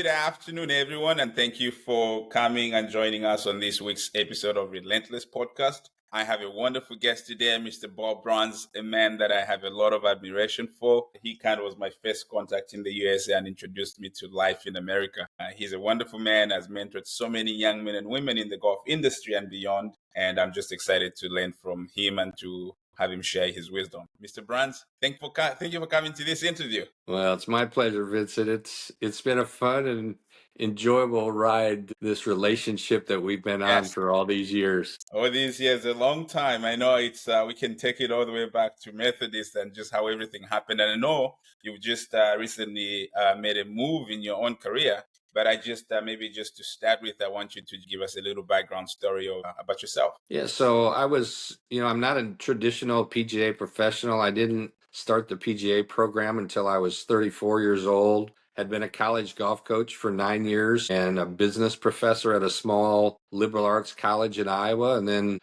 Good afternoon, everyone, and thank you for coming and joining us on this week's episode of Relentless Podcast. I have a wonderful guest today, Mr. Bob Bruns, a man that I have a lot of admiration for. He kind of was my first contact in the USA and introduced me to life in America. He's a wonderful man, has mentored so many young men and women in the golf industry and beyond, and I'm just excited to learn from him and to have him share his wisdom. Mr. Bruns, thank you for coming to this interview. Well, it's my pleasure, Vincent. It's been a fun and enjoyable ride, this relationship that we've been on Yes. for all these years. All these years, a long time. I know it's we can take it all the way back to Methodist and just how everything happened. And I know you've just recently made a move in your own career. But I just maybe just to start with, I want you to give us a little background story about yourself. Yeah, so I'm not a traditional PGA professional. I didn't start the PGA program until I was 34 years old. Had been a college golf coach for 9 years and a business professor at a small liberal arts college in Iowa. And then,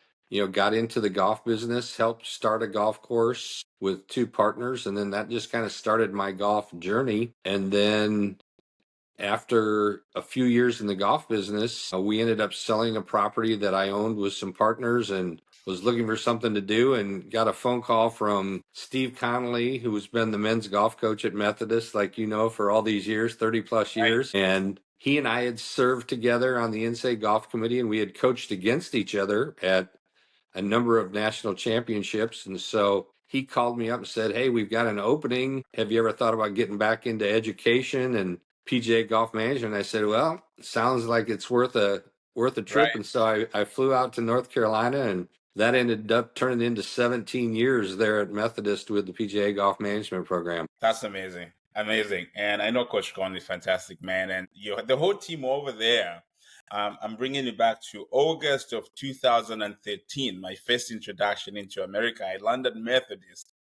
got into the golf business, helped start a golf course with two partners. And then that just kind of started my golf journey. And then after a few years in the golf business, we ended up selling a property that I owned with some partners and was looking for something to do, and got a phone call from Steve Connolly, who has been the men's golf coach at Methodist, for all these years, 30 plus years. Right. And he and I had served together on the NCAA golf committee, and we had coached against each other at a number of national championships. And so he called me up and said, "Hey, we've got an opening. Have you ever thought about getting back into education and PGA golf management?" I said, "Well, it sounds like it's worth a trip." Right. And so I flew out to North Carolina, and that ended up turning into 17 years there at Methodist with the PGA golf management program. That's amazing. Amazing. And I know Coach Conley, fantastic man. And the whole team over there, I'm bringing you back to August of 2013, my first introduction into America. I landed Methodist,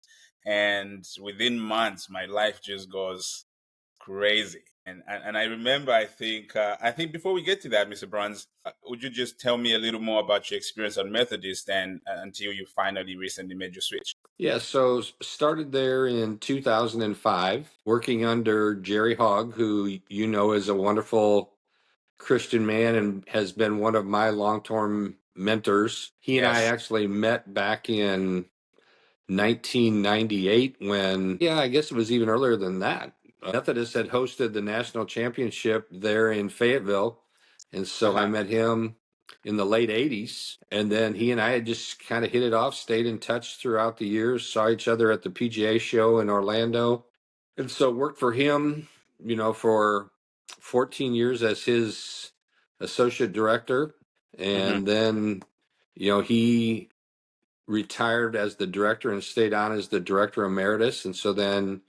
and within months, my life just goes crazy. And I remember, I think before we get to that, Mr. Bruns, would you just tell me a little more about your experience at Methodist and until you finally recently made your switch? Yeah, so started there in 2005, working under Jerry Hogg, who is a wonderful Christian man and has been one of my long-term mentors. He and I actually met back in 1998 when, I guess it was even earlier than that. Methodist had hosted the national championship there in Fayetteville. And so I met him in the late 80s. And then he and I had just kind of hit it off, stayed in touch throughout the years, saw each other at the PGA show in Orlando. And so worked for him, for 14 years as his associate director. And then, he retired as the director and stayed on as the director emeritus. And so then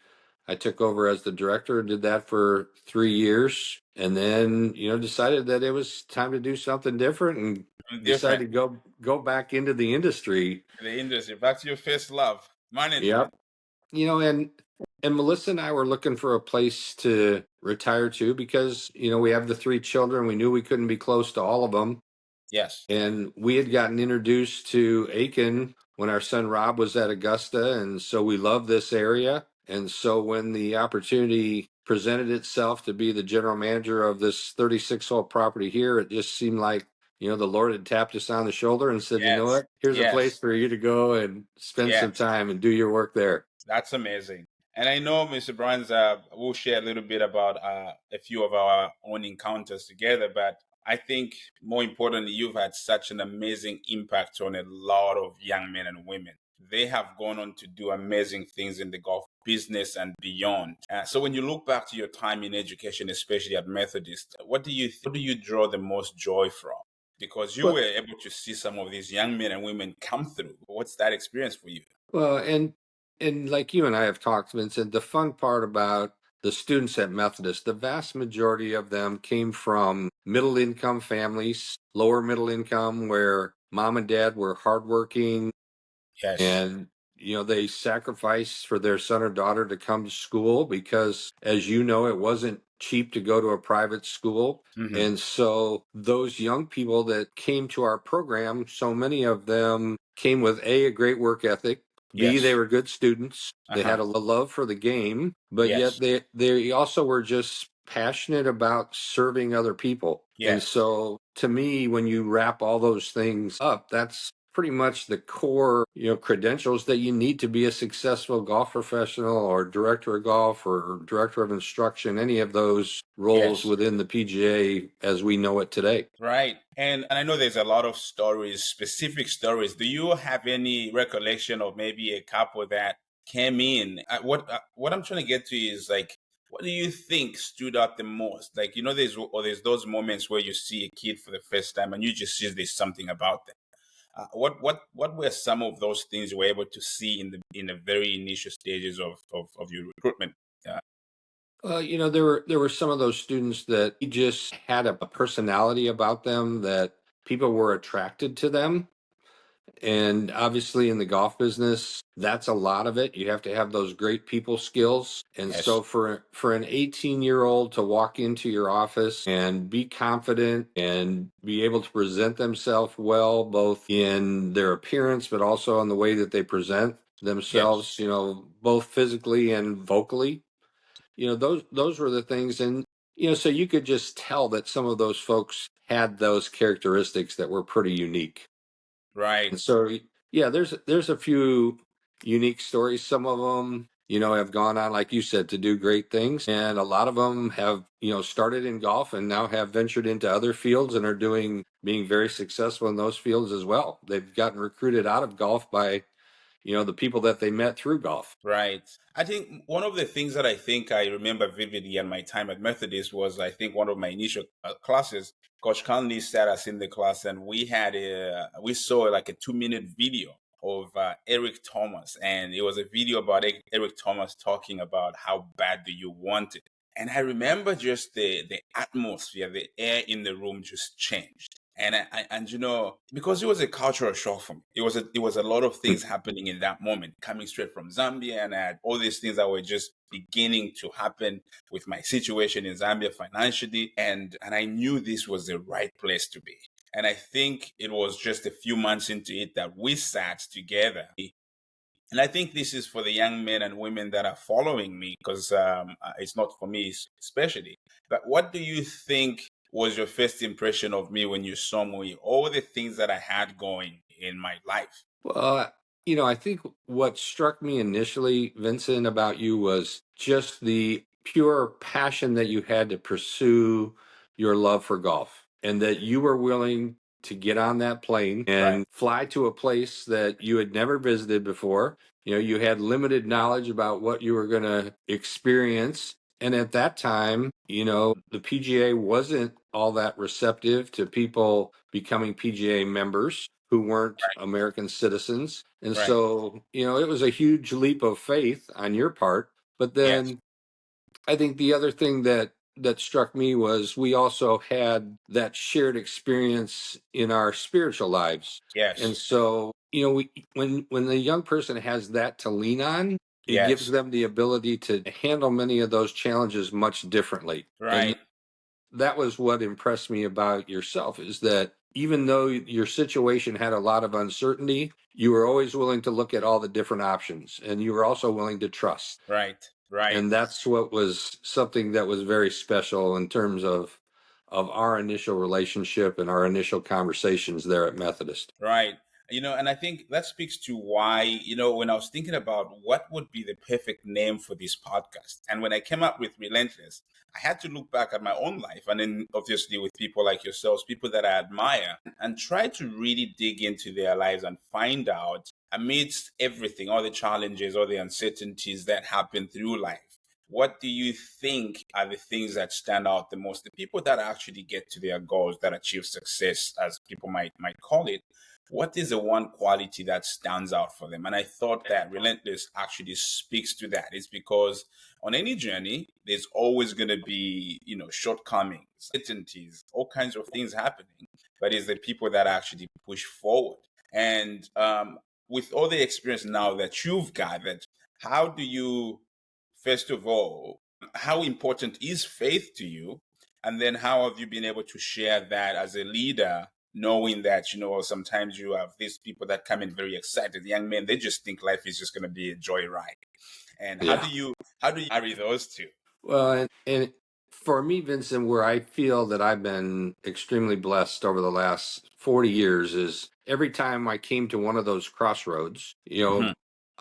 I took over as the director, did that for 3 years, and then, decided that it was time to do something different and decided to go back into the industry. Back to your first love, management. Yep. And Melissa and I were looking for a place to retire to because, we have the 3 children. We knew we couldn't be close to all of them. Yes. And we had gotten introduced to Aiken when our son Rob was at Augusta. And so we love this area. And so when the opportunity presented itself to be the general manager of this 36-hole property here, it just seemed like, the Lord had tapped us on the shoulder and said, "You know what? Here's a place for you to go and spend some time and do your work there." That's amazing. And I know, Mr. Bruns, we'll share a little bit about a few of our own encounters together, but I think more importantly, you've had such an amazing impact on a lot of young men and women. They have gone on to do amazing things in the golf business and beyond. So when you look back to your time in education, especially at Methodist, what do you draw the most joy from? Because you were able to see some of these young men and women come through. What's that experience for you? Well, and like you and I have talked, Vincent, the fun part about the students at Methodist, the vast majority of them came from middle income families, lower middle income, where mom and dad were hardworking. Yes. And, they sacrificed for their son or daughter to come to school because, as you know, it wasn't cheap to go to a private school. And so those young people that came to our program, so many of them came with a great work ethic. B, they were good students. They had a love for the game, but yet they also were just passionate about serving other people. And Yes. so to me, when you wrap all those things up, that's pretty much the core, credentials that you need to be a successful golf professional or director of golf or director of instruction, any of those roles Yes. within the PGA as we know it today. Right. And I know there's a lot of stories, specific stories. Do you have any recollection of maybe a couple that came in? What I'm trying to get to is like, what do you think stood out the most? Like, there's those moments where you see a kid for the first time and you just see there's something about them. What were some of those things you were able to see in the very initial stages of your recruitment? Uh, There were some of those students that just had a personality about them that people were attracted to them. And obviously, in the golf business, that's a lot of it. You have to have those great people skills. And yes. so, for an 18-year-old to walk into your office and be confident and be able to present themselves well, both in their appearance, but also in the way that they present Yes. themselves, both physically and vocally, those were the things. And so you could just tell that some of those folks had those characteristics that were pretty unique. Right. And so, yeah, there's a few unique stories. Some of them, have gone on, like you said, to do great things, and a lot of them have, started in golf and now have ventured into other fields and are being very successful in those fields as well. They've gotten recruited out of golf by, the people that they met through golf. Right. I think one of the things that I think I remember vividly in my time at Methodist was I think one of my initial classes, Coach Conley sat us in the class and we saw like a 2-minute video of Eric Thomas, and it was a video about Eric Thomas talking about how bad do you want it. And I remember just the atmosphere, the air in the room just changed. And because it was a cultural shock for me. It was a lot of things happening in that moment, coming straight from Zambia, and I had all these things that were just beginning to happen with my situation in Zambia financially, and I knew this was the right place to be. And I think it was just a few months into it that we sat together. And I think this is for the young men and women that are following me, because it's not for me especially. But what do you think was your first impression of me when you saw me? All the things that I had going in my life. Well, I think what struck me initially, Vincent, about you was just the pure passion that you had to pursue your love for golf and that you were willing to get on that plane Right, and fly to a place that you had never visited before. You had limited knowledge about what you were going to experience. And at that time, the PGA wasn't all that receptive to people becoming PGA members who weren't American citizens. And right. so, it was a huge leap of faith on your part. But Yes, then I think the other thing that struck me was we also had that shared experience in our spiritual lives. And yes, so, when the young person has that to lean on, it gives yes. them the ability to handle many of those challenges much differently. And Right, that was what impressed me about yourself, is that even though your situation had a lot of uncertainty, you were always willing to look at all the different options, and you were also willing to trust. right, right. And that's what was something that was very special in terms of our initial relationship and our initial conversations there at Methodist. Right. And I think that speaks to why, when I was thinking about what would be the perfect name for this podcast, and when I came up with Relentless, I had to look back at my own life and then obviously with people like yourselves, people that I admire, and try to really dig into their lives and find out amidst everything, all the challenges, all the uncertainties that happen through life. What do you think are the things that stand out the most? The people that actually get to their goals, that achieve success, as people might call it, what is the one quality that stands out for them? And I thought that Relentless actually speaks to that. It's because on any journey, there's always going to be, shortcomings, uncertainties, all kinds of things happening. But it's the people that actually push forward. And with all the experience now that you've gathered, how do you, first of all, how important is faith to you? And then how have you been able to share that as a leader, knowing that, sometimes you have these people that come in very excited, young men, they just think life is just going to be a joyride. And how Yeah. do you marry those two? Well, and For me, Vincent, where I feel that I've been extremely blessed over the last 40 years is every time I came to one of those crossroads, Hmm.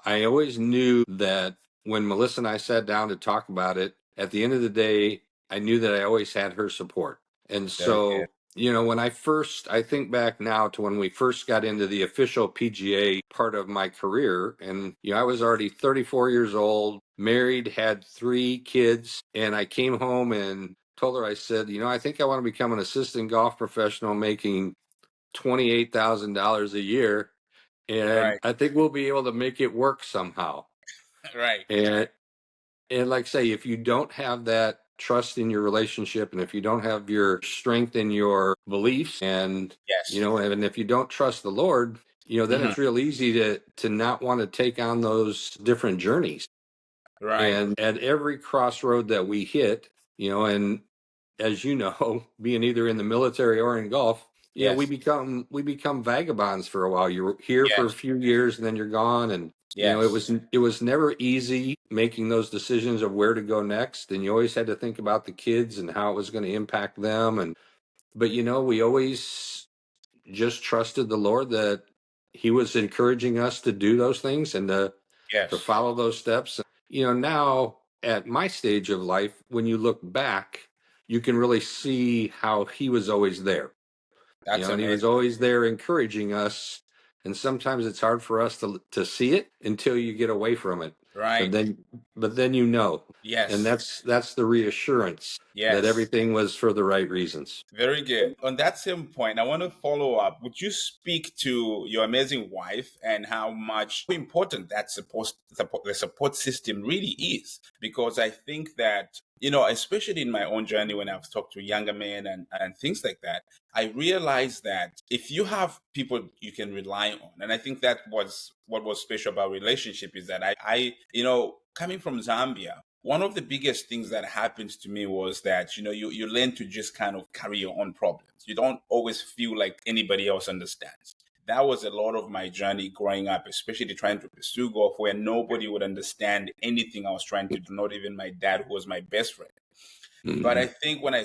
I always knew that when Melissa and I sat down to talk about it, at the end of the day, I knew that I always had her support. And Very good. so, when I think back now to when we first got into the official PGA part of my career, and, I was already 34 years old, married, had 3 kids, and I came home and told her, I said, I think I want to become an assistant golf professional making $28,000 a year, and Right. I think we'll be able to make it work somehow. Right. And like I say, if you don't have that trust in your relationship, and if you don't have your strength in your beliefs, and Yes. and if you don't trust the Lord, then Hmm. it's real easy to not want to take on those different journeys. Right. And at every crossroad that we hit, and as you know, being either in the military or in golf, we Yes. become vagabonds for a while. You're here for a Yes. few years and then you're gone. And Yes. it was never easy making those decisions of where to go next. And you always had to think about the kids and how it was going to impact them. But we always just trusted the Lord that He was encouraging us to do those things and to Yes. follow those steps. Now at my stage of life, when you look back, you can really see how He was always there. That's And He was amazing. always there encouraging us. And sometimes it's hard for us to see it until you get away from it. But Right. then, and Yes. that's the reassurance that Yes. everything was for the right reasons. Very good. On that same point, I want to follow up. Would you speak to your amazing wife and how much important that the support system really is? Because I think that, especially in my own journey when I've talked to younger men and things like that, I realize that if you have people you can rely on, and I think that was what was special about relationship is that coming from Zambia, one of the biggest things that happens to me was that you learn to just kind of carry your own problems. You don't always feel like anybody else understands. That was a lot of my journey growing up, especially trying to pursue golf, where nobody would understand anything I was trying to do, not even my dad, who was my best friend. But I Mhm. think when I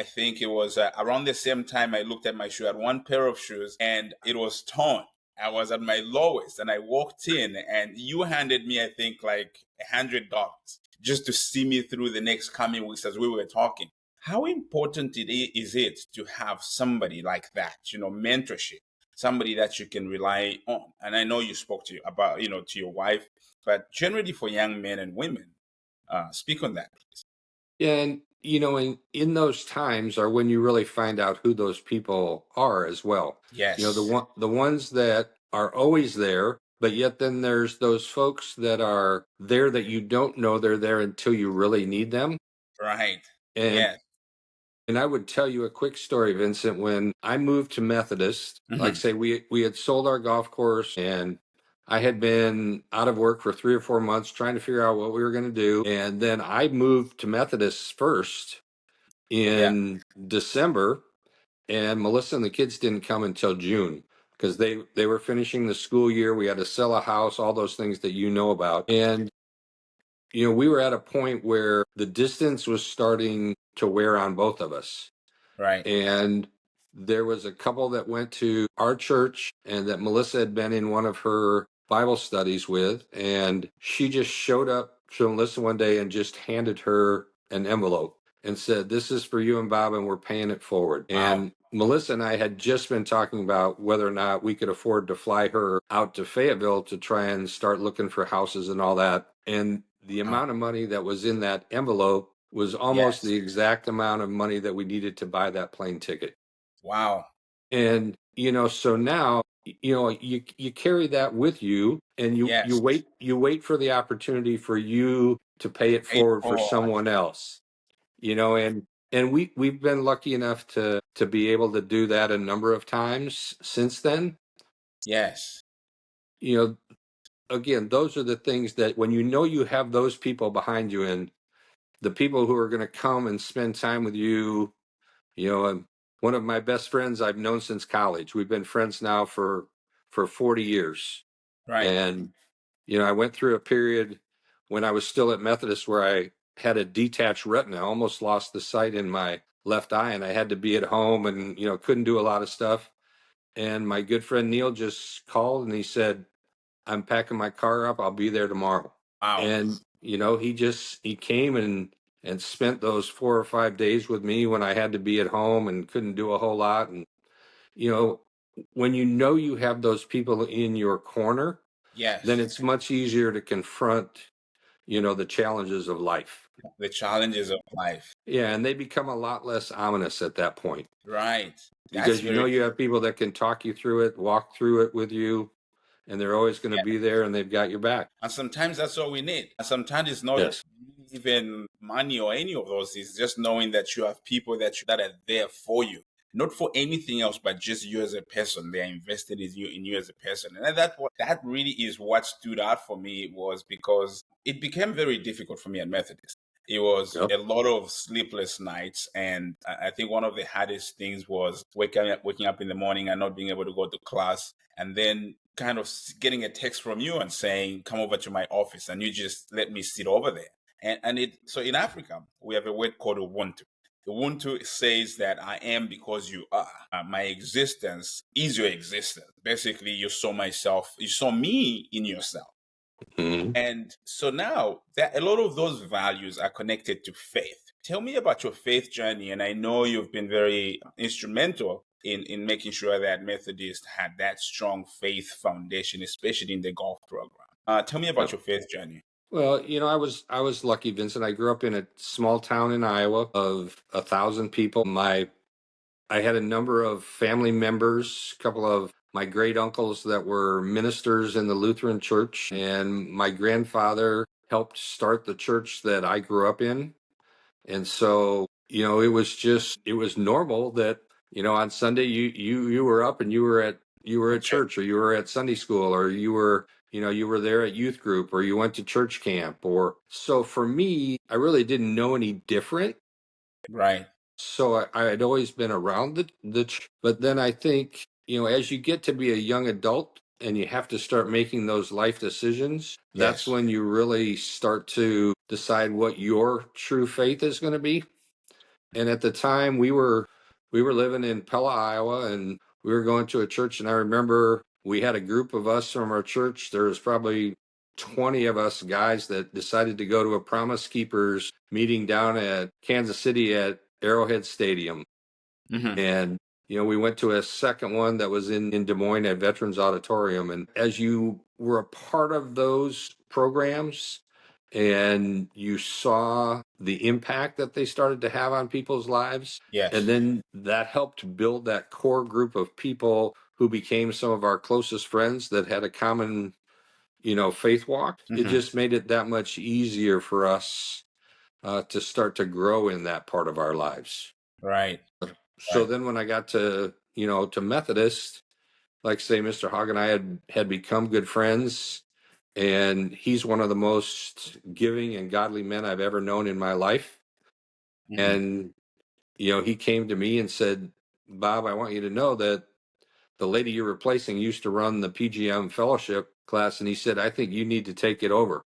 think it was around the same time I looked at my shoe. I had one pair of shoes and it was torn. I was at my lowest and I walked in and you handed me, I think, like $100 just to see me through the next coming weeks as we were talking. How important is it to have somebody like that, mentorship, somebody that you can rely on? And I know you spoke to your wife, but generally for young men and women, speak on that, please. And in those times are when you really find out who those people are as well. Yes. The ones that are always there, but yet then there's those folks that are there that you don't know they're there until you really need them. Right. And Yes. I would tell you a quick story, Vincent. When I moved to Methodist, like Hmm. say we had sold our golf course, and I had been out of work for 3 or 4 months trying to figure out what we were going to do. And then I moved to Methodist first Yeah. in December, and Melissa and the kids didn't come until June because they were finishing the school year. We had to sell a house, all those things that you know about. And we were at a point where the distance was starting to wear on both of us. Right. And there was a couple that went to our church and that Melissa had been in one of her Bible studies with. And she just showed up to Melissa one day and just handed her an envelope and said, "This is for you and Bob, and we're paying it forward." Wow. And Melissa and I had just been talking about whether or not we could afford to fly her out to Fayetteville to try and start looking for houses and all that. And the Wow. amount of money that was in that envelope was almost Yes. the exact amount of money that we needed to buy that plane ticket. Wow. And so now you carry that with you, and Yes. you wait for the opportunity for you to pay it Paid forward for for. someone else. And we've been lucky enough to be able to do that a number of times since then. Yes. You know, again, those are the things that when you have those people behind you, and the people who are going to come and spend time with you. And one of my best friends I've known since college. We've been friends now for 40 years. Right. And I went through a period when I was still at Methodist where had a detached retina. I almost lost the sight in my left eye, and I had to be at home and, couldn't do a lot of stuff. And my good friend Neil just called and he said, I'm packing my car up. I'll be there tomorrow. Wow. And, he came and spent those 4 or 5 days with me when I had to be at home and couldn't do a whole lot. And, when you have those people in your corner, Yes. then it's much easier to confront, the challenges of life. The challenges of life. Yeah, and they become a lot less ominous at that point. Right. Because you have people that can talk you through it, walk through it with you, and they're always going to be there and they've got your back. And sometimes that's all we need. And sometimes it's not even money or any of those. It's just knowing that you have people that are there for you. Not for anything else, but just you as a person. They're invested in you as a person. And that really is what stood out for me, was because it became very difficult for me at Methodist. It was a lot of sleepless nights. And I think one of the hardest things was waking up in the morning and not being able to go to class. And then kind of getting a text from you and saying, come over to my office, and you just let me sit over there. So in Africa, we have a word called Ubuntu. Ubuntu says that I am because you are. My existence is your existence. Basically, you saw me in yourself. Mm-hmm. And so now that a lot of those values are connected to faith. Tell me about your faith journey. And I know you've been very instrumental in making sure that Methodist had that strong faith foundation, especially in the golf program. Tell me about your faith journey. Well, I was lucky, Vincent. I grew up in a small town in Iowa of 1,000 people. I had a number of family members, a couple of my great uncles that were ministers in the Lutheran church, and my grandfather helped start the church that I grew up in. And so, it was normal that, on Sunday you were up and you were at church, or you were at Sunday school, or you were there at youth group, or you went to church camp. Or so for me, I really didn't know any different. Right. So I had always been around but then I think, as you get to be a young adult and you have to start making those life decisions, that's when you really start to decide what your true faith is going to be. And at the time we were living in Pella, Iowa, and we were going to a church, and I remember we had a group of us from our church. There was probably 20 of us guys that decided to go to a Promise Keepers meeting down at Kansas City at Arrowhead Stadium. Mm-hmm. And, we went to a second one that was in Des Moines at Veterans Auditorium. And as you were a part of those programs and you saw the impact that they started to have on people's lives, and then that helped build that core group of people who became some of our closest friends that had a common, faith walk. Mm-hmm. It just made it that much easier for us to start to grow in that part of our lives. Right. So then when I got to Methodist, like say Mr. Hogg and I had become good friends, and he's one of the most giving and godly men I've ever known in my life. Mm-hmm. And, he came to me and said, Bob, I want you to know that the lady you're replacing used to run the PGM fellowship class. And he said, I think you need to take it over.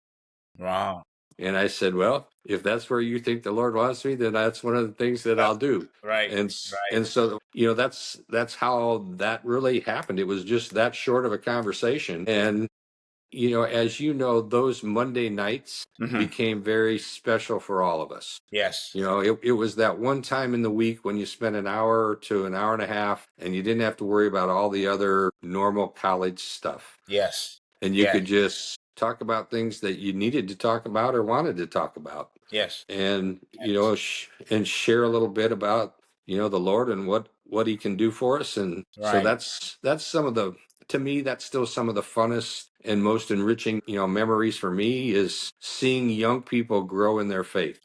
Wow. And I said, well, if that's where you think the Lord wants me, then that's one of the things that I'll do. Right. And so, that's how that really happened. It was just that short of a conversation. And, as those Monday nights became very special for all of us. Yes. It was that one time in the week when you spent an hour to an hour and a half and you didn't have to worry about all the other normal college stuff. Yes. And you could just talk about things that you needed to talk about or wanted to talk about. Yes. And, and share a little bit about, the Lord and what he can do for us. And so that's some of to me, that's still some of the funnest and most enriching, memories for me, is seeing young people grow in their faith.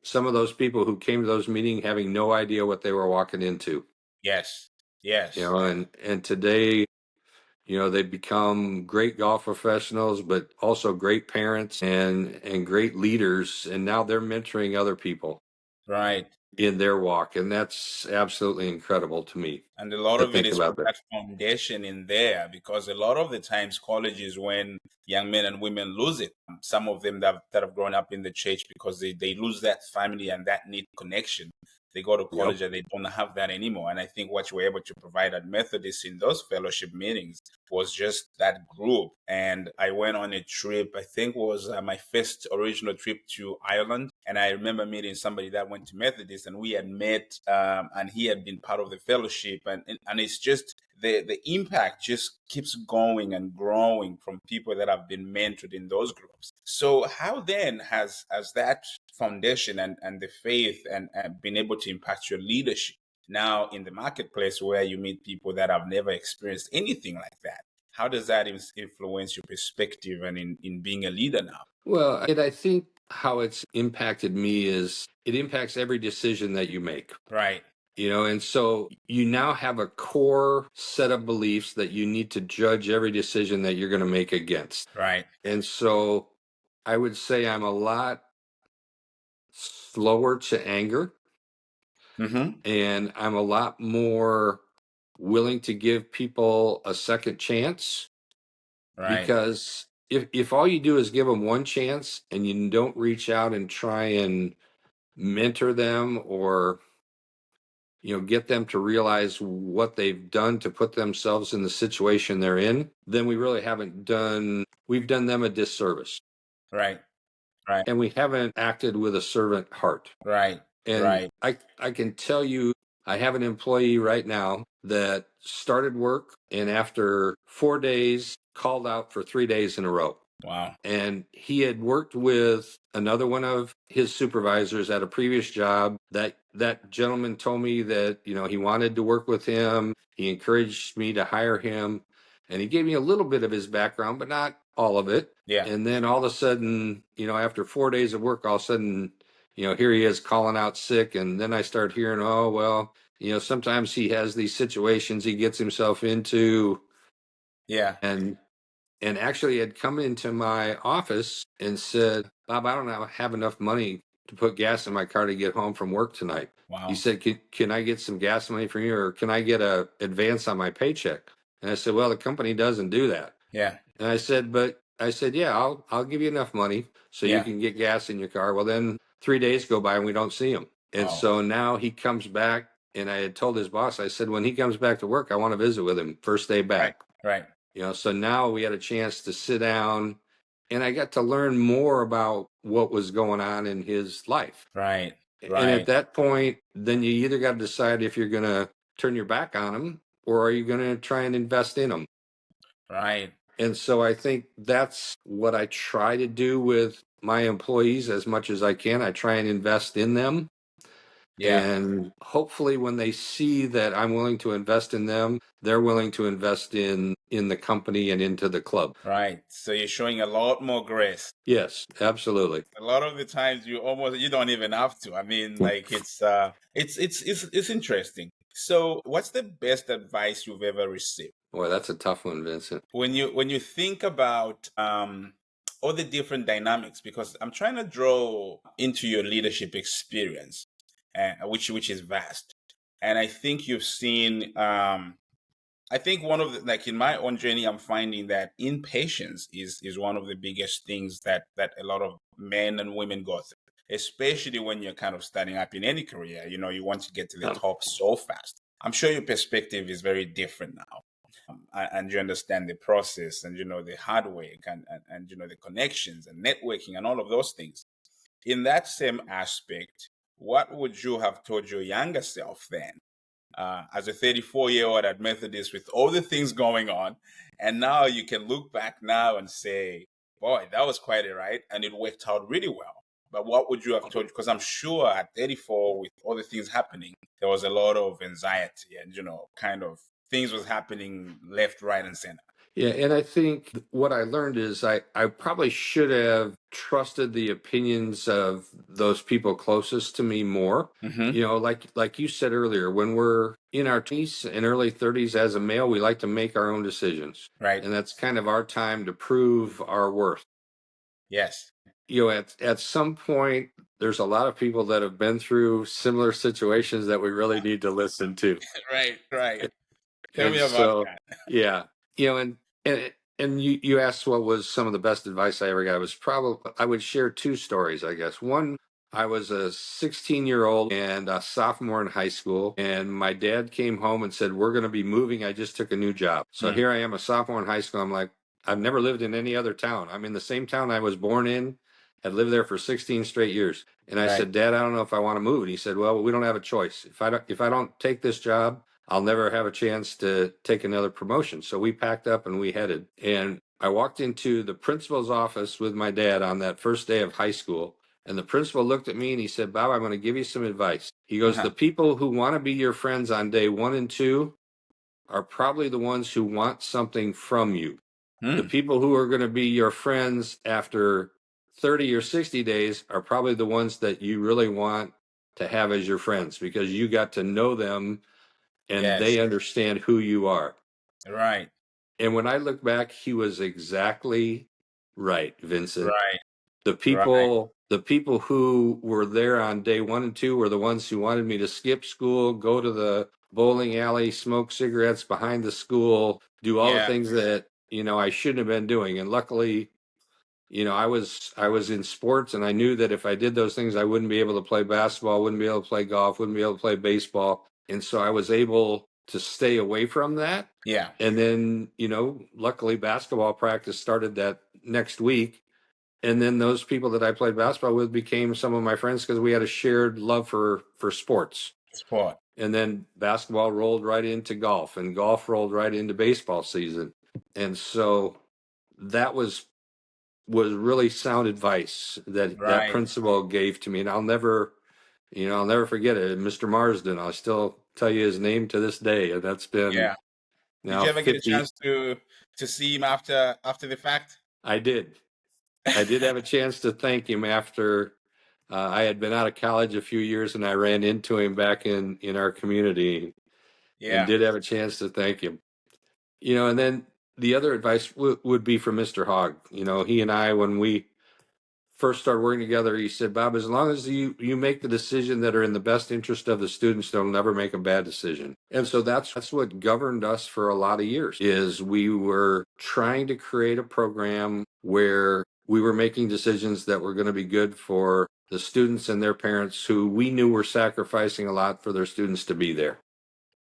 Some of those people who came to those meetings having no idea what they were walking into. Yes. Yes. And today, they've become great golf professionals, but also great parents and great leaders. And now they're mentoring other people. Right. in their walk. And that's absolutely incredible to me And a lot to of it think is about that. that foundation in there, because a lot of the times college is when young men and women lose it. Some of them that have grown up in the church, because they lose that family and that need connection. They go to Yep. college and they don't have that anymore. And I think what you were able to provide at Methodist in those fellowship meetings was just that group. And I went on a trip, I think was my first original trip to Ireland. And I remember meeting somebody that went to Methodist, and we had met, and he had been part of the fellowship. And it's just the impact just keeps going and growing from people that have been mentored in those groups. So how then has that foundation and the faith and been able to impact your leadership now in the marketplace, where you meet people that have never experienced anything like that? How does that influence your perspective and in being a leader now? Well, I think how it's impacted me is it impacts every decision that you make. Right. And so you now have a core set of beliefs that you need to judge every decision that you're going to make against. Right. And so I would say I'm a lot slower to anger, Mm-hmm. and I'm a lot more willing to give people a second chance, Right. because if all you do is give them one chance and you don't reach out and try and mentor them, or get them to realize what they've done to put themselves in the situation they're in, then we've done them a disservice. Right. Right. And we haven't acted with a servant heart. Right. And Right. I can tell you, I have an employee right now that started work and after 4 days called out for 3 days in a row. Wow. And he had worked with another one of his supervisors at a previous job. That gentleman told me that, he wanted to work with him. He encouraged me to hire him. And he gave me a little bit of his background, but not all of it. Yeah. And then all of a sudden, after 4 days of work, all of a sudden, here he is calling out sick. And then I start hearing, oh, well, sometimes he has these situations he gets himself into. Yeah. And actually had come into my office and said, Bob, I don't have enough money to put gas in my car to get home from work tonight. Wow. He said, can I get some gas money from you, or can I get a advance on my paycheck? And I said, well, the company doesn't do that. Yeah. And I said, yeah, I'll give you enough money so you Yeah. can get gas in your car. Well, then 3 days go by and we don't see him. And Oh. so now he comes back, and I had told his boss, I said, when he comes back to work, I want to visit with him first day back. Right. So now we had a chance to sit down, and I got to learn more about what was going on in his life. Right. And at that point, then you either got to decide if you're going to turn your back on him, or are you going to try and invest in him? Right. And so I think that's what I try to do with my employees as much as I can. I try and invest in them. Yeah. And hopefully when they see that I'm willing to invest in them, they're willing to invest in the company and into the club. Right. So you're showing a lot more grace. Yes, absolutely. A lot of the times you don't even have to. I mean, like it's interesting. So what's the best advice you've ever received? Boy, that's a tough one, Vincent. When you think about all the different dynamics, because I'm trying to draw into your leadership experience, which is vast. And I think you've seen I think one of the, like in my own journey, I'm finding that impatience is one of the biggest things that a lot of men and women go through, especially when you're kind of starting up in any career. You want to get to the top so fast. I'm sure your perspective is very different now, and you understand the process, and the hard work, and the connections and networking and all of those things. In that same aspect, what would you have told your younger self then? As a 34-year-old at Methodist with all the things going on. And now you can look back now and say, boy, that was quite a ride, and it worked out really well. But what would you have told? Because I'm sure at 34, with all the things happening, there was a lot of anxiety and, kind of things was happening left, right, and center. Yeah, and I think what I learned is I probably should have trusted the opinions of those people closest to me more. Mm-hmm. Like you said earlier, when we're in our 20s and early 30s as a male, we like to make our own decisions. Right. And that's kind of our time to prove our worth. Yes. at some point, there's a lot of people that have been through similar situations that we really need to listen to. Right, right. Tell And me about so, that. yeah, and and you asked what was some of the best advice I ever got. It was probably, I would share two stories, I guess. One, I was a 16-year-old and a sophomore in high school, and my dad came home and said, "We're going to be moving. I just took a new job." So Mm, here I am, a sophomore in high school. I'm like, I've never lived in any other town. I'm in the same town I was born in, had lived there for 16 straight years. And I right. said, "Dad, I don't know if I want to move." And he said, "Well, we don't have a choice. If I don't take this job, I'll never have a chance to take another promotion." So we packed up and we headed. And I walked into the principal's office with my dad on that first day of high school. And the principal looked at me and he said, "Bob, I'm going to give you some advice." He goes, Uh-huh. "The people who want to be your friends on day 1 and 2 are probably the ones who want something from you. The Mm, people who are going to be your friends after 30 or 60 days are probably the ones that you really want to have as your friends because you got to know them and yes. they understand who you are." Right, And when I look back, he was exactly right, Vincent. right, The right. people, the people who were there on day 1 and 2 were the ones who wanted me to skip school, go to the bowling alley, smoke cigarettes behind the school, do all the Yeah, things that, I shouldn't have been doing. And luckily, I was in sports and I knew that if I did those things, I wouldn't be able to play basketball, wouldn't be able to play golf, wouldn't be able to play baseball. And so I was able to stay away from that. yeah, And then, luckily basketball practice started that next week. And then those people that I played basketball with became some of my friends because we had a shared love for sports. sport. And then basketball rolled right into golf and golf rolled right into baseball season. And so that was really sound advice that Right. principal gave to me, and I'll never forget it. Mr. Marsden, I still tell you his name to this day, and that's been Yeah. Did now you ever get a 50. chance to see him after the fact? I did have a chance to thank him after I had been out of college a few years, and I ran into him back in our community, and Yeah. did have a chance to thank him. And then the other advice would be from Mr. Hogg. He and I, when we first started working together, he said, "Bob, as long as you make the decision that are in the best interest of the students, they'll never make a bad decision." And so that's what governed us for a lot of years, is we were trying to create a program where we were making decisions that were going to be good for the students and their parents who we knew were sacrificing a lot for their students to be there.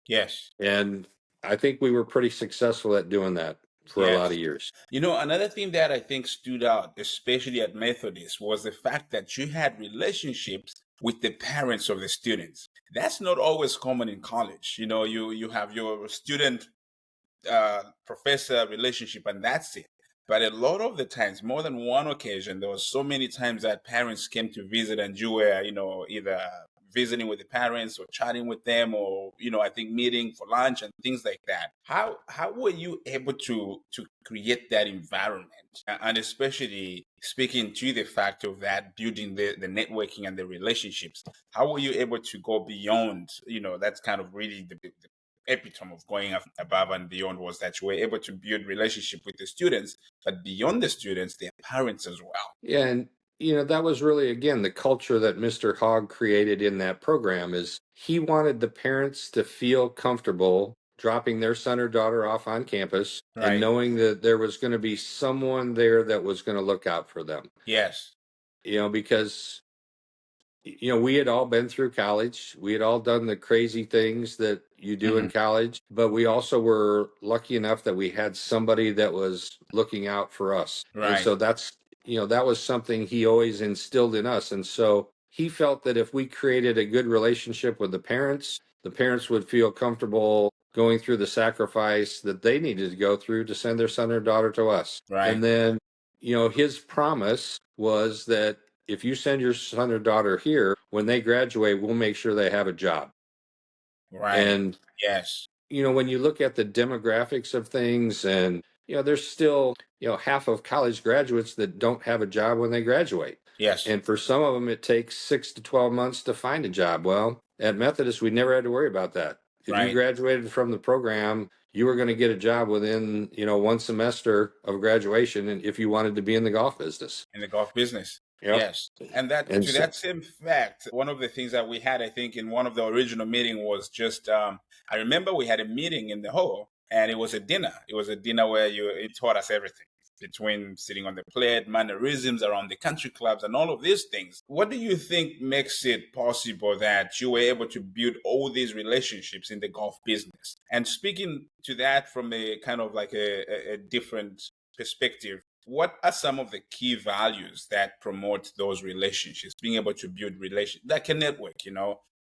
Yes. And I think we were pretty successful at doing that for a lot Yes. of years. Another thing that I think stood out, especially at Methodist, was the fact that you had relationships with the parents of the students. That's not always common in college. You have your student professor relationship and that's it. But a lot of the times, more than one occasion, there was so many times that parents came to visit and you were, either visiting with the parents or chatting with them or, I think meeting for lunch and things like that. How were you able to create that environment? And especially speaking to the fact of that, building the networking and the relationships, how were you able to go beyond, that's kind of really the epitome of going above and beyond, was that you were able to build relationship with the students, but beyond the students, their parents as well. Yeah, and that was really again the culture that Mr. Hogg created in that program is he wanted the parents to feel comfortable dropping their son or daughter off on campus and Right. knowing that there was going to be someone there that was going to look out for them. Yes. Because we had all been through college. We had all done the crazy things that you do in Hmm. college, but we also were lucky enough that we had somebody that was looking out for us. And Right. so that was something he always instilled in us. And so he felt that if we created a good relationship with the parents would feel comfortable going through the sacrifice that they needed to go through to send their son or daughter to us. Right. And then, his promise was that if you send your son or daughter here, when they graduate, we'll make sure they have a job. Right. And, Yes. when you look at the demographics of things and, there's still, half of college graduates that don't have a job when they graduate. Yes. And for some of them, it takes 6 to 12 months to find a job. Well, at Methodist, we never had to worry about that. If you Right. graduated from the program, you were going to get a job within, one semester of graduation, and if you wanted to be in the golf business. In the golf business. Yep. Yes. And that And to so, that same fact, one of the things that we had, I think, in one of the original meeting was just I remember we had a meeting in the hall and it was a dinner. It was a dinner where it taught us everything between sitting on the plate, mannerisms around the country clubs and all of these things. What do you think makes it possible that you were able to build all these relationships in the golf business? And speaking to that from a kind of like a different perspective, what are some of the key values that promote those relationships, being able to build relations that can network?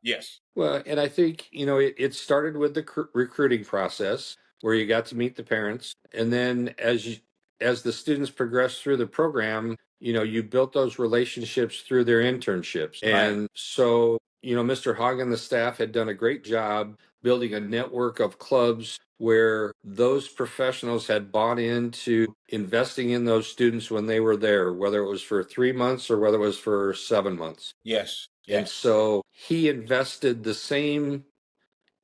Yes. well, and I think, it started with the recruiting process where you got to meet the parents. And then as the students progressed through the program, you built those relationships through their internships. Right. And so, Mr. Hogg and the staff had done a great job building a network of clubs where those professionals had bought into investing in those students when they were there, whether it was for 3 months or whether it was for 7 months. Yes. And Yes. so he invested the same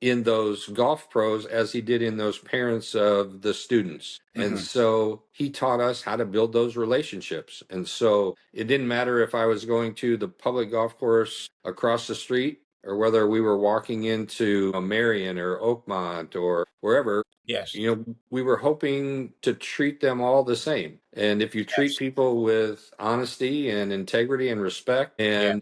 in those golf pros as he did in those parents of the students. And Hmm. so he taught us how to build those relationships. And so it didn't matter if I was going to the public golf course across the street or whether we were walking into a Marion or Oakmont or wherever. Yes. We were hoping to treat them all the same. And if you treat Yes. people with honesty and integrity and respect, Yeah.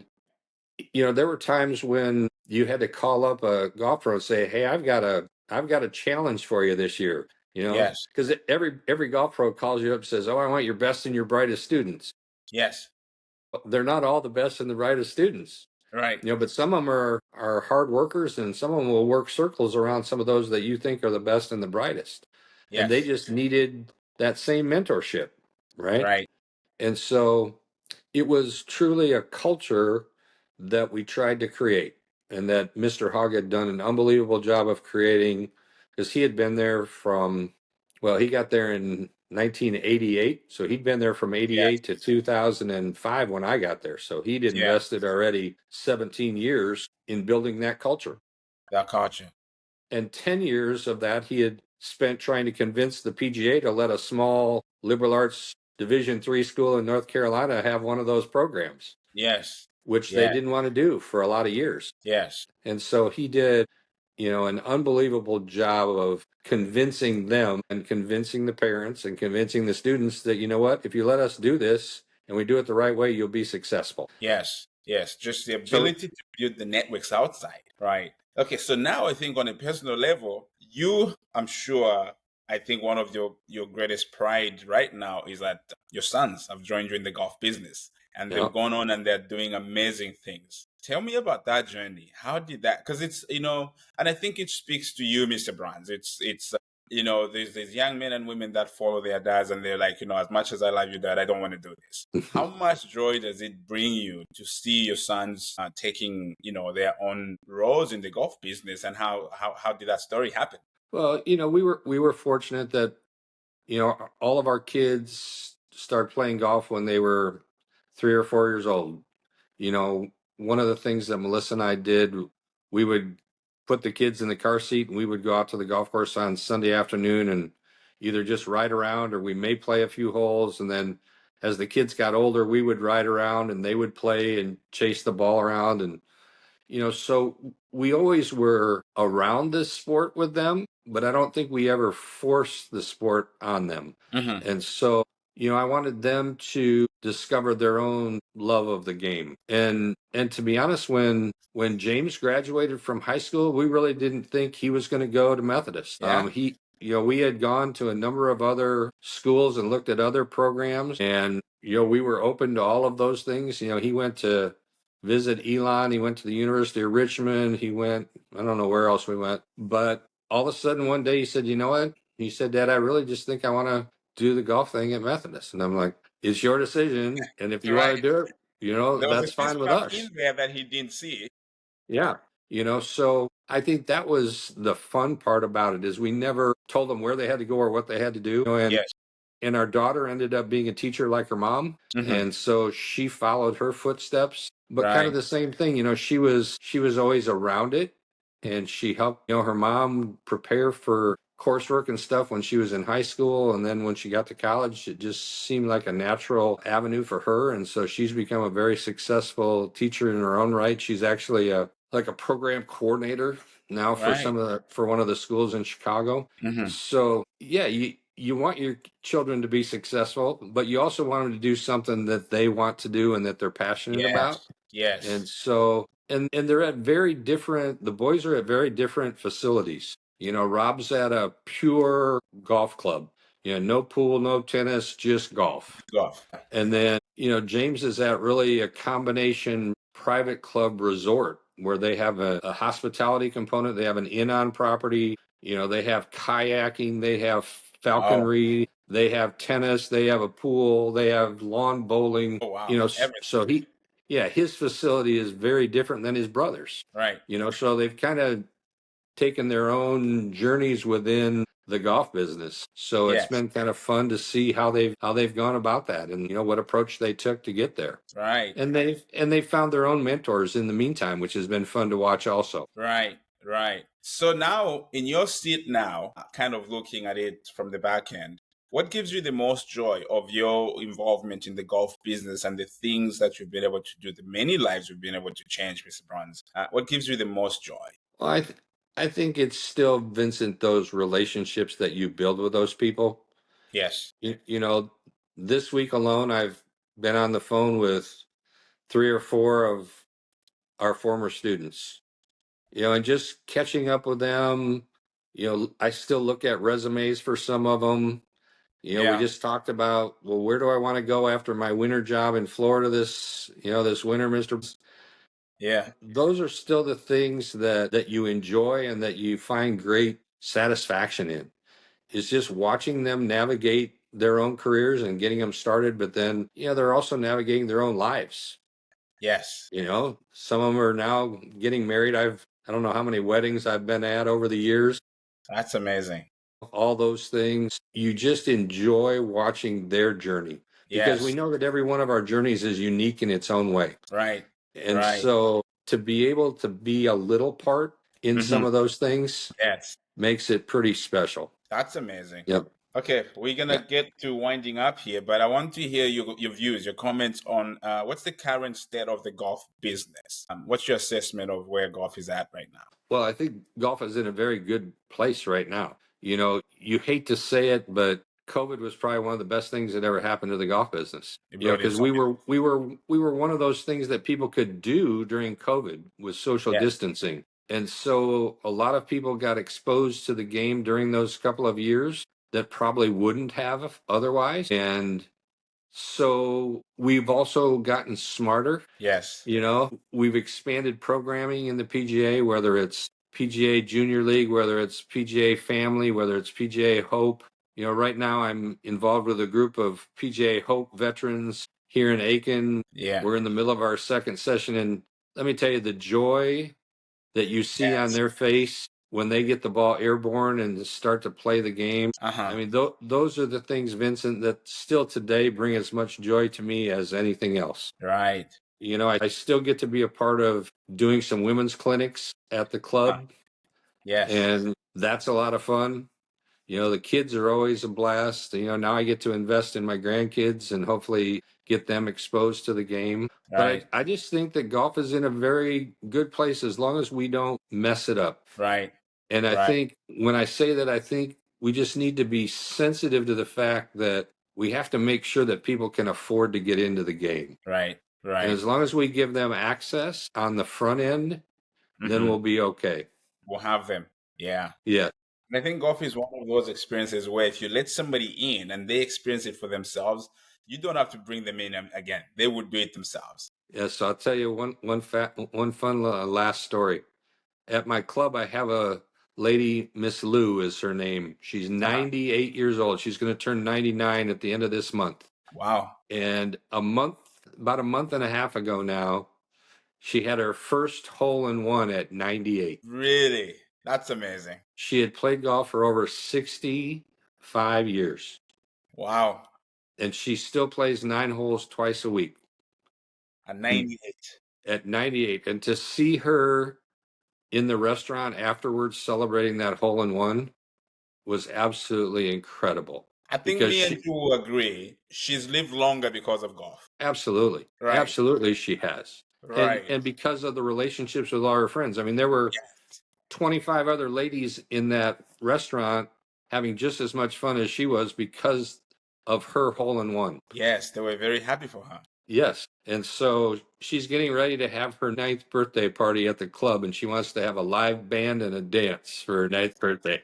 and there were times when you had to call up a golf pro and say, "Hey, I've got a challenge for you this year." Yes. Because every golf pro calls you up and says, "Oh, I want your best and your brightest students." Yes. They're not all the best and the brightest students, Right. but some of them are hard workers, and some of them will work circles around some of those that you think are the best and the brightest, and they Yes. just needed that same mentorship, right? Right. And so it was truly a culture that we tried to create and that Mr. Hogg had done an unbelievable job of creating because he had been there he got there in 1988. So he'd been there from Yes. 88 to 2005 when I got there. So he'd Yeah. invested already 17 years in building that culture. That culture. And 10 years of that he had spent trying to convince the PGA to let a small liberal arts Division III school in North Carolina have one of those programs, Yes. which they Yeah. didn't want to do for a lot of years. Yes. And so he did, an unbelievable job of convincing them and convincing the parents and convincing the students that, what, if you let us do this and we do it the right way, you'll be successful. Yes. Yes. Just the So, ability to build the networks outside. Right. Okay. So now I think on a personal level, I'm sure, I think one of your greatest pride right now is that your sons have joined you in the golf business and they've yeah. gone on and they're doing amazing things. Tell me about that journey. How did that? Because and I think it speaks to you, Mr. Bruns. It's there's these young men and women that follow their dads and they're like, as much as I love you, dad, I don't want to do this. How much joy does it bring you to see your sons taking, their own roles in the golf business, and how did that story happen? Well, we were fortunate that, all of our kids started playing golf when they were 3 or 4 years old. One of the things that Melissa and I did, we would put the kids in the car seat and we would go out to the golf course on Sunday afternoon and either just ride around or we may play a few holes. And then as the kids got older, we would ride around and they would play and chase the ball around. And so we always were around this sport with them, but I don't think we ever forced the sport on them. Hmm. And so, I wanted them to discover their own love of the game. And to be honest, when James graduated from high school, we really didn't think he was going to go to Methodist. Yeah. We had gone to a number of other schools and looked at other programs, and we were open to all of those things. He went to visit Elon. He went to the University of Richmond. He went, I don't know where else we went. But all of a sudden one day he said, "You know what?" He said, "Dad, I really just think I want to do the golf thing at Methodist." And I'm like, "It's your decision. And if you want Right. to do it, There was a that's piece fine with from us." in there that he didn't see. Yeah. So I think that was the fun part about it is we never told them where they had to go or what they had to do. Yes. And our daughter ended up being a teacher like her mom. Hmm. And so she followed her footsteps, but kind of Right. the same thing. she was always around it and she helped, her mom prepare for coursework and stuff when she was in high school. And then when she got to college, it just seemed like a natural avenue for her. And so she's become a very successful teacher in her own right. She's actually like a program coordinator now for Right. for one of the schools in Chicago. Mm-hmm. So yeah, you want your children to be successful, but you also want them to do something that they want to do and that they're passionate about. Yes. Yes. And so, and they're at very different, the boys are at very different facilities. You know, Rob's at a pure golf club. You know, no pool, no tennis, just golf. Golf. And then, you know, James is at really a combination private club resort where they have a hospitality component. They have an inn on property. You know, they have kayaking, they have Oh. falconry, they have tennis, they have a pool, they have lawn bowling. Oh wow. You know, Everything. so yeah, his facility is very different than his brother's. Right. You know, so they've kind of taken their own journeys within the golf business. So it's Yes. been kind of fun to see how they've gone about that and you know what approach they took to get there. Right. And they've found their own mentors in the meantime, which has been fun to watch also. Right. Right. So now in your seat now, kind of looking at it from the back end, what gives you the most joy of your involvement in the golf business and the things that you've been able to do, the many lives you've been able to change, Mr. Bruns? What gives you the most joy? Well, I think it's still, Vincent, those relationships that you build with those people. Yes. You know, this week alone, I've been on the phone with 3 or 4 of our former students, you know, and just catching up with them. You know, I still look at resumes for some of them. You know, we Yeah. just talked about, well, where do I want to go after my winter job in Florida this winter, Mr. Yeah. Those are still the things that you enjoy and that you find great satisfaction in. Is just watching them navigate their own careers and getting them started, but then, you know, they're also navigating their own lives. Yes. You know, some of them are now getting married. I don't know how many weddings I've been at over the years. That's amazing. All those things. You just enjoy watching their journey because we Yes. know that every one of our journeys is unique in its own way. Right. And Right. so to be able to be a little part in Hmm. some of those things Yes. makes it pretty special. That's amazing. Yep. Okay, we're gonna Yeah. get to winding up here, but I want to hear your views, your comments on what's the current state of the golf business. What's your assessment of where golf is at right now? Well, I think golf is in a very good place right now. You know, you hate to say it, but COVID was probably one of the best things that ever happened to the golf business. It You know, brought in because so we were one of those things that people could do during COVID with social yes, distancing. And so a lot of people got exposed to the game during those couple of years that probably wouldn't have otherwise. And so we've also gotten smarter. yes, You know, we've expanded programming in the PGA, whether it's PGA Junior League, whether it's PGA Family, whether it's PGA Hope. You know, right now I'm involved with a group of PGA Hope veterans here in Aiken. yeah, We're in the middle of our second session. And let me tell you, the joy that you see on yes, their face when they get the ball airborne and start to play the game. I uh-huh, mean, those are the things, Vincent, that still today bring as much joy to me as anything else. right, You know, I still get to be a part of doing some women's clinics at the uh, club, yes, and that's a lot of fun. You know, the kids are always a blast. You know, now I get to invest in my grandkids and hopefully get them exposed to the game. right, But I just think that golf is in a very good place as long as we don't mess it up. right, And I right, think when I say that, I think we just need to be sensitive to the fact that we have to make sure that people can afford to get into the game. right, And right. as long as we give them access on the front end, then Hmm. we'll be okay. We'll have them. Yeah. Yeah. And I think golf is one of those experiences where if you let somebody in and they experience it for themselves, you don't have to bring them in again. They would do it themselves. Yeah. So I'll tell you one fun last story. At my club, I have a lady, Miss Lou is her name. She's Uh-huh. 98 years old. She's going to turn 99 at the end of this month. Wow. And about a month and a half ago now, she had her first hole in one at 98. Really? That's amazing. She had played golf for over 65 years, Wow. and she still plays 9 holes twice a week. At And 98. at 98, and to see her in the restaurant afterwards celebrating that hole in one, was absolutely incredible I think because me and she you will agree she's lived longer because of golf. absolutely, Right. absolutely she has. Right. And because of the relationships with all her friends. I mean, there were 25 other ladies in that restaurant having just as much fun as she was because of her hole in one. Yes, they were very happy for her. Yes. And so she's getting ready to have her ninth birthday party at the club, and she wants to have a live band and a dance for her ninth birthday.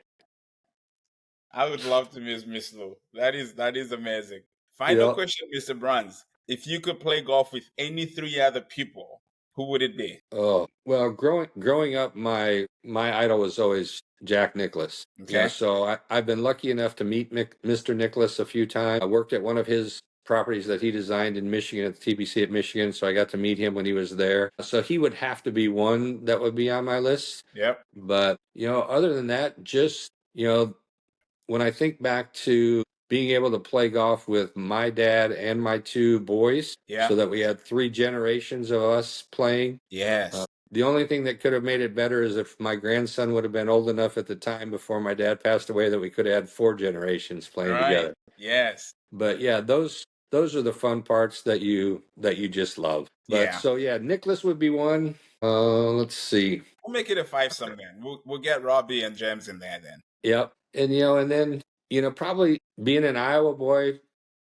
I would love to miss Miss Lou. That is amazing. Final Yeah. question, Mr. Bruns. If you could play golf with any three other people, who would it be? Oh, well, growing up, my idol was always Jack Nicklaus. Okay. So I've been lucky enough to meet Mr. Nicklaus a few times. I worked at one of his properties that he designed in Michigan at the TBC at Michigan, so I got to meet him when he was there. So he would have to be one that would be on my list. Yep. But, other than that, just, when I think back to being able to play golf with my dad and my two boys, Yeah. so that we had three generations of us playing. Yes. The only thing that could have made it better is if my grandson would have been old enough at the time before my dad passed away that we could have had four generations playing Right. together. Yes. But yeah, those are the fun parts that you just love. But Yeah. so yeah, Nicholas would be one. Let's see. We'll make it a five-some then. We'll get Robbie and James in there then. Yep. And and then probably being an Iowa boy,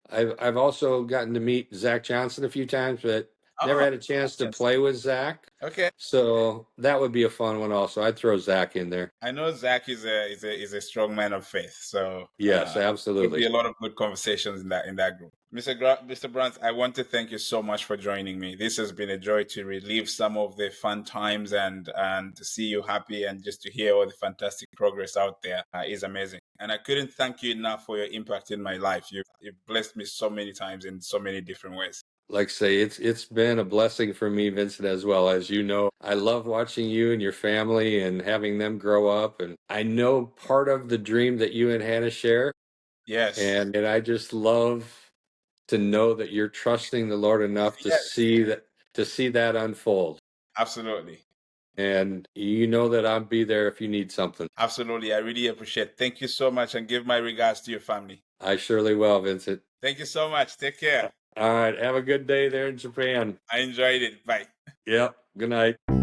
I've also gotten to meet Zach Johnson a few times, but never had a chance to yes. play with Zach. Okay. So that would be a fun one also. I'd throw Zach in there. I know Zach is a strong man of faith, so Yes, could absolutely. be a lot of good conversations in that group. Mr. Bruns, I want to thank you so much for joining me. This has been a joy to relive some of the fun times and to see you happy and just to hear all the fantastic progress out there is amazing. And I couldn't thank you enough for your impact in my life. You've blessed me so many times in so many different ways. Like I say, it's been a blessing for me, Vincent, as well. As you know, I love watching you and your family and having them grow up. And I know part of the dream that you and Hannah share. Yes. And I just love to know that you're trusting the Lord enough to Yes. see that unfold. Absolutely. And you know that I'll be there if you need something. Absolutely. I really appreciate it. Thank you so much and give my regards to your family. I surely will, Vincent. Thank you so much. Take care. All right. Have a good day there in Japan. I enjoyed it. Bye. Yep. Good night.